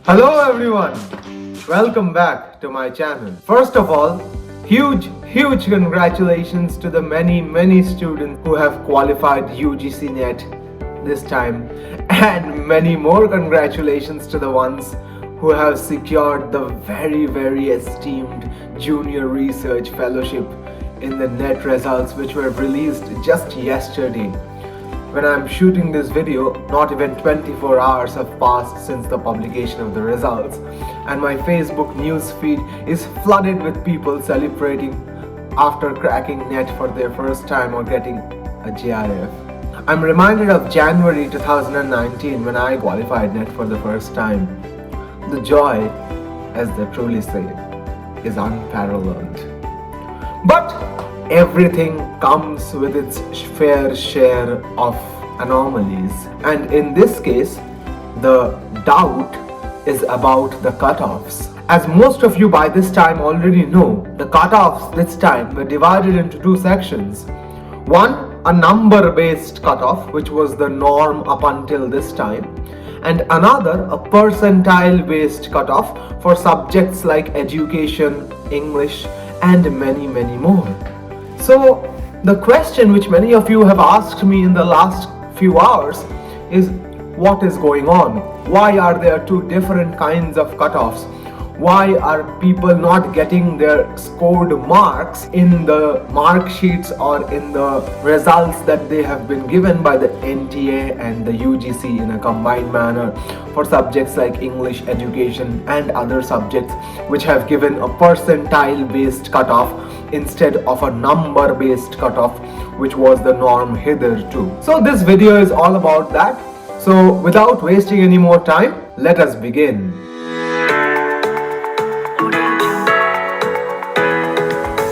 Hello everyone, welcome back to my channel. First of all, huge congratulations to the many students who have qualified UGC NET this time, and many more congratulations to the ones who have secured the very esteemed Junior Research Fellowship in the NET results which were released just yesterday. When I'm shooting this video, not even 24 hours have passed since the publication of the results, and my Facebook news feed is flooded with people celebrating after cracking NET for their first time or getting a JIF. I'm reminded of January 2019 when I qualified NET for the first time. The joy, as they truly say, is unparalleled. But everything comes with its fair share of anomalies, and in this case the doubt is about the cutoffs. As most of you by this time already know, the cutoffs this time were divided into two sections. One, a number based cutoff, which was the norm up until this time, and another, a percentile based cutoff for subjects like education, English, and many more. So the question which many of you have asked me in the last few hours is, what is going on? Why are there two different kinds of cutoffs? Why are people not getting their scored marks in the mark sheets or in the results that they have been given by the NTA and the UGC in a combined manner for subjects like English, education, and other subjects which have given a percentile based cutoff instead of a number based cutoff, which was the norm hitherto. So this video is all about that. So without wasting any more time, let us begin.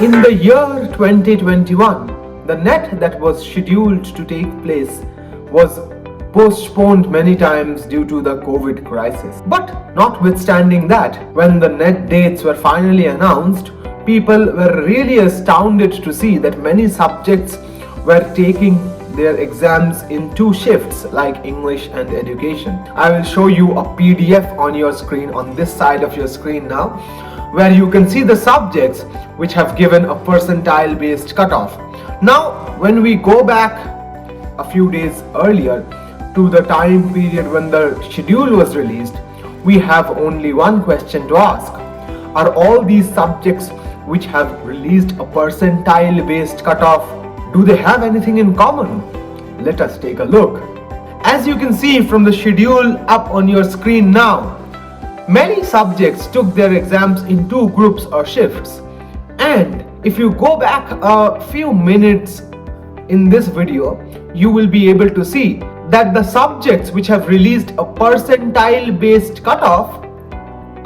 In the year 2021, the NET that was scheduled to take place was postponed many times due to the COVID crisis. But notwithstanding that, when the NET dates were finally announced, people were really astounded to see that many subjects were taking their exams in two shifts, like English and education. I will show you a PDF on your screen, on this side of your screen now, where you can see the subjects which have given a percentile based cutoff. Now, when we go back a few days earlier to the time period when the schedule was released, we have only one question to ask. Are all these subjects which have released a percentile based cutoff, do they have anything in common? Let us take a look. As you can see from the schedule up on your screen now, many subjects took their exams in two groups or shifts. And if you go back a few minutes in this video, you will be able to see that the subjects which have released a percentile based cutoff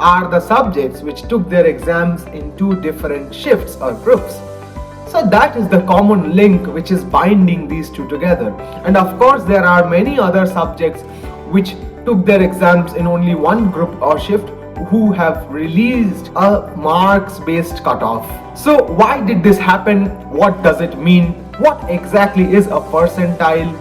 are the subjects which took their exams in two different shifts or groups. So that is the common link which is binding these two together. And of course there are many other subjects which took their exams in only one group or shift who have released a marks based cutoff. So why did this happen? What does it mean? What exactly is a percentile?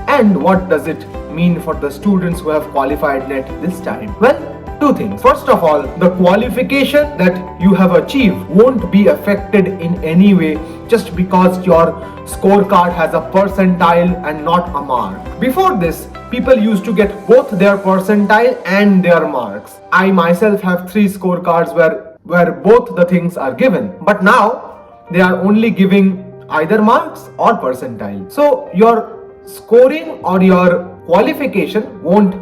And what does it mean for the students who have qualified NET this time? Well, two things. First of all, the qualification that you have achieved won't be affected in any way just because your scorecard has a percentile and not a mark. Before this, people used to get both their percentile and their marks. I myself have 3 scorecards where both the things are given. But now they are only giving either marks or percentile. So your scoring or your qualification won't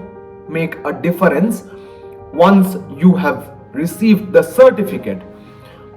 make a difference once you have received the certificate.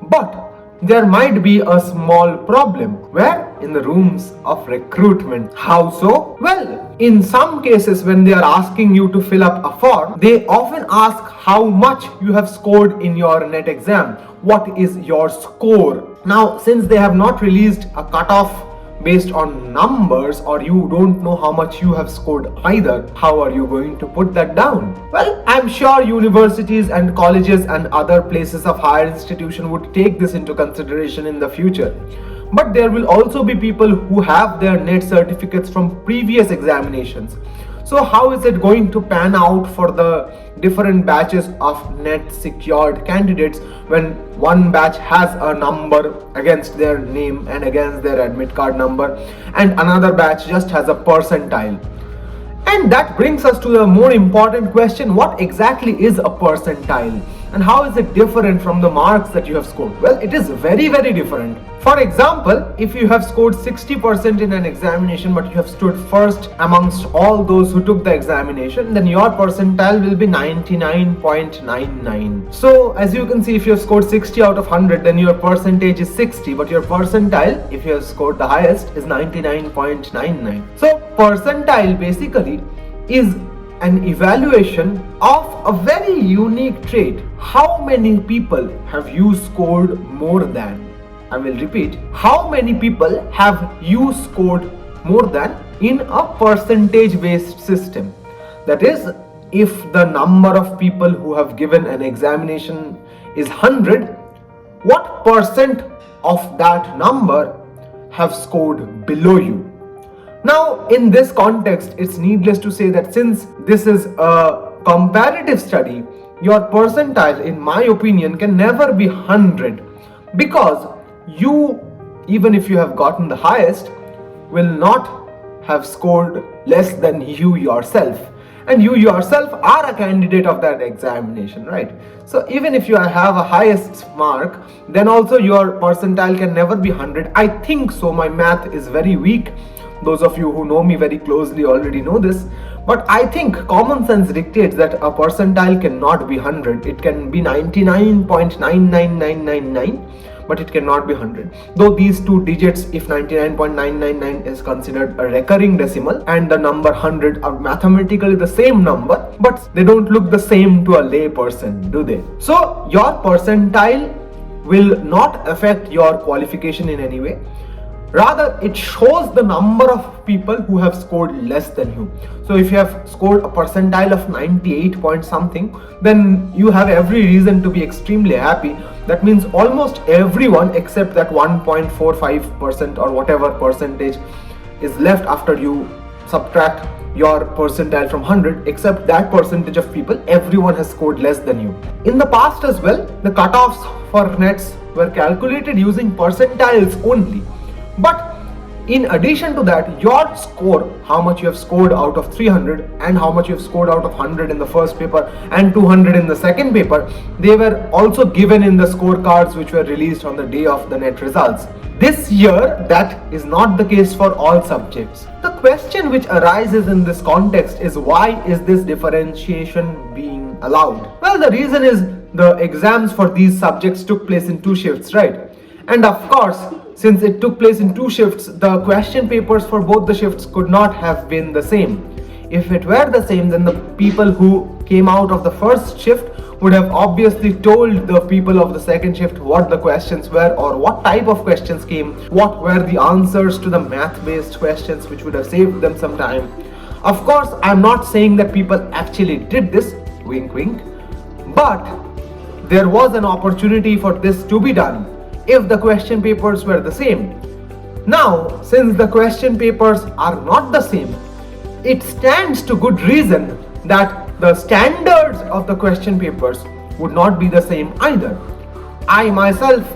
But there might be a small problem. Where? In the rooms of recruitment. How so? Well, in some cases when they are asking you to fill up a form, they often ask how much you have scored in your NET exam. What is your score? Now, since they have not released a cutoff based on numbers, or you don't know how much you have scored either, how are you going to put that down? Well, I'm sure universities and colleges and other places of higher institution would take this into consideration in the future. But there will also be people who have their NET certificates from previous examinations. So how is it going to pan out for the different batches of net secured candidates when one batch has a number against their name and against their admit card number, and another batch just has a percentile? And that brings us to the more important question: what exactly is a percentile and how is it different from the marks that you have scored? Well, it is very, very different. For example, if you have scored 60% in an examination but you have stood first amongst all those who took the examination, then your percentile will be 99.99. So as you can see, if you have scored 60 out of 100, then your percentage is 60, but your percentile, if you have scored the highest, is 99.99. So percentile basically is an evaluation of a very unique trait. How many people have you scored more than? I will repeat, how many people have you scored more than in a percentage based system? That is, if the number of people who have given an examination is 100, what percent of that number have scored below you? Now, in this context, it's needless to say that since this is a comparative study, your percentile, in my opinion, can never be 100, because you, even if you have gotten the highest, will not have scored less than you yourself. And you yourself are a candidate of that examination, right? So even if you have a highest mark, then also your percentile can never be 100. I think so. My math is very weak. Those of you who know me very closely already know this. But I think common sense dictates that a percentile cannot be 100. It can be 99.99999, but it cannot be 100. Though these two digits, if 99.999 is considered a recurring decimal and the number 100 are mathematically the same number, but they don't look the same to a lay person, do they? So your percentile will not affect your qualification in any way. Rather, it shows the number of people who have scored less than you. So if you have scored a percentile of 98 point something, then you have every reason to be extremely happy. That means almost everyone except that 1.45% or whatever percentage is left after you subtract your percentile from 100, except that percentage of people, everyone has scored less than you. In the past as well, the cutoffs for nets were calculated using percentiles only. But in addition to that, your score, how much you have scored out of 300 and how much you have scored out of 100 in the first paper and 200 in the second paper, they were also given in the scorecards which were released on the day of the net results. This year, that is not the case for all subjects. The question which arises in this context is, why is this differentiation being allowed? Well, the reason is the exams for these subjects took place in 2 shifts, right? And of course, since it took place in 2 shifts, the question papers for both the shifts could not have been the same. If it were the same, then the people who came out of the first shift would have obviously told the people of the second shift what the questions were or what type of questions came, what were the answers to the math-based questions, which would have saved them some time. Of course, I'm not saying that people actually did this, wink wink, but there was an opportunity for this to be done if the question papers were the same. Now, since the question papers are not the same, it stands to good reason that the standards of the question papers would not be the same either. I myself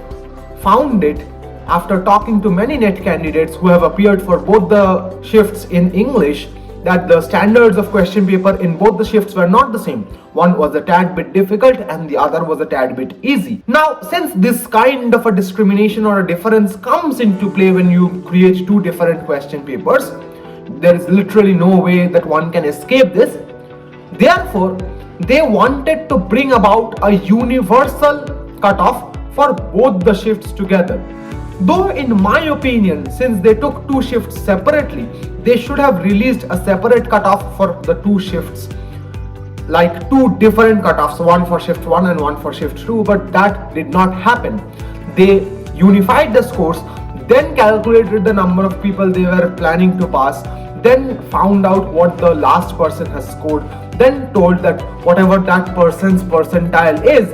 found it after talking to many NET candidates who have appeared for both the shifts in English that the standards of question paper in both the shifts were not the same. One was a tad bit difficult and the other was a tad bit easy. Now, since this kind of a discrimination or a difference comes into play when you create 2 different question papers, there is literally no way that one can escape this. Therefore, they wanted to bring about a universal cutoff for both the shifts together. Though in my opinion, since they took 2 shifts separately, they should have released a separate cutoff for the 2 shifts, like 2 different cutoffs, one for shift 1 and one for shift 2, but that did not happen. They unified the scores, then calculated the number of people they were planning to pass, then found out what the last person has scored, then told that whatever that person's percentile is,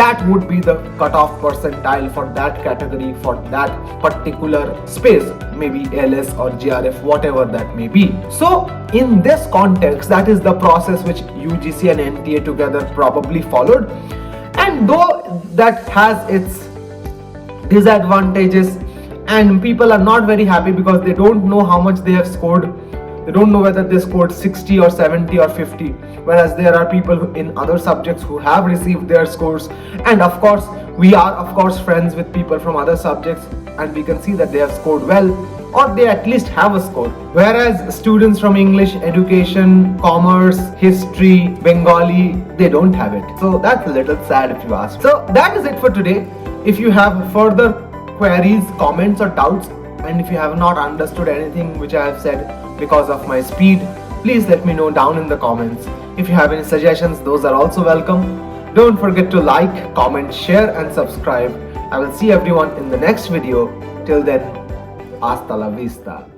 that would be the cutoff percentile for that category, for that particular space, maybe ALS or GRF, whatever that may be. So in this context, that is the process which UGC and NTA together probably followed. And though that has its disadvantages and people are not very happy because they don't know how much they have scored, they don't know whether they scored 60 or 70 or 50, whereas there are people in other subjects who have received their scores. And of course we are of course friends with people from other subjects and we can see that they have scored well, or they at least have a score, whereas students from English, education, commerce, history, Bengali, they don't have it. So that's a little sad if you ask. So that is it for today. If you have further queries, comments or doubts, and if you have not understood anything which I have said because of my speed, please let me know down in the comments. If you have any suggestions, those are also welcome. Don't forget to like, comment, share and subscribe. I will see everyone in the next video. Till then, hasta la vista.